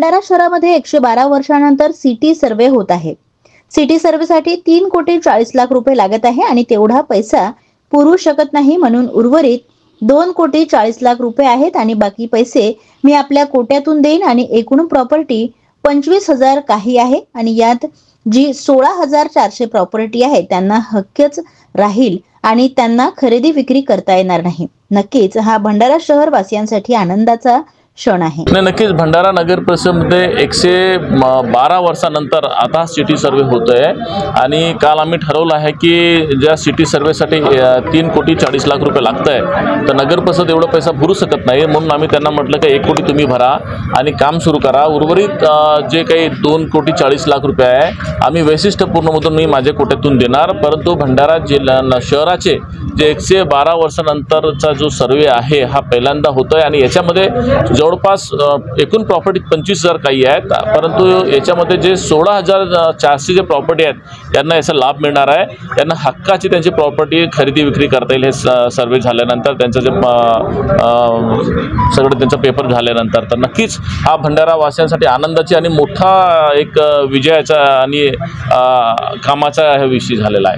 भंडारा शहरामध्ये 112 वर्षानंतर city survey होत आहे। सिटी सर्वेसाठी 3,40,00,000 रुपये लागत आहे आणि तेवढा पैसा पुरू शकत नाही, म्हणून उर्वरित 2,40,00,000 रुपये आहेत आणि बाकी पैसे मी आपल्या कोट्यातून देईन आणि एकूण प्रॉपर्टी 25,000 काही आहे आणि यात जी 16,400 प्रॉपर्टी आहे त्यांना हक्कच राहील आणि त्यांना खरेदी विक्री करता येणार नाही। नक्कीच हा भंडारा शहर वासियांसाठी आनंदाचा क्षण आहे। नक्कीच भंडारा नगर परिषदेमध्ये 112 वर्षानंतर आता सिटी सर्वे होतोय आणि काल आम्ही ठरवलं आहे की ज्या सिटी सर्वेसाठी 3,40,00,000 रुपये लागत आहे, तर नगर परिषद एवढा पैसा भरू शकत नाही, म्हणून आम्ही त्यांना म्हटलं की 1 कोटी तुम्ही भरा आणि काम सुरू करा। उर्वरित जे काही 2,40,00,000 रुपये आहे आम्ही वैशिष्ट्यपूर्णमधून मी माझ्या कोट्यातून देणार। परंतु भंडारा जिल्हा शहराचे जे 112 वर्षानंतरचा जो सर्वे आहे हा पहिल्यांदा होतोय आणि याच्यामध्ये जवळपास एकूण प्रॉपर्टी 25,000 काही आहेत, परंतु याच्यामध्ये जे 16,400 जे प्रॉपर्टी आहेत त्यांना याचा लाभ मिळणार आहे। त्यांना हक्काची त्यांची प्रॉपर्टी खरेदी विक्री करता येईल हे सर्वे झाल्यानंतर, त्यांचं जे सगळं त्यांचा पेपर झाल्यानंतर। तर नक्कीच हा भंडारा वासियांसाठी आनंदाची आणि मोठा एक विजयाचा आणि कामाचा हा विषय झालेला आहे।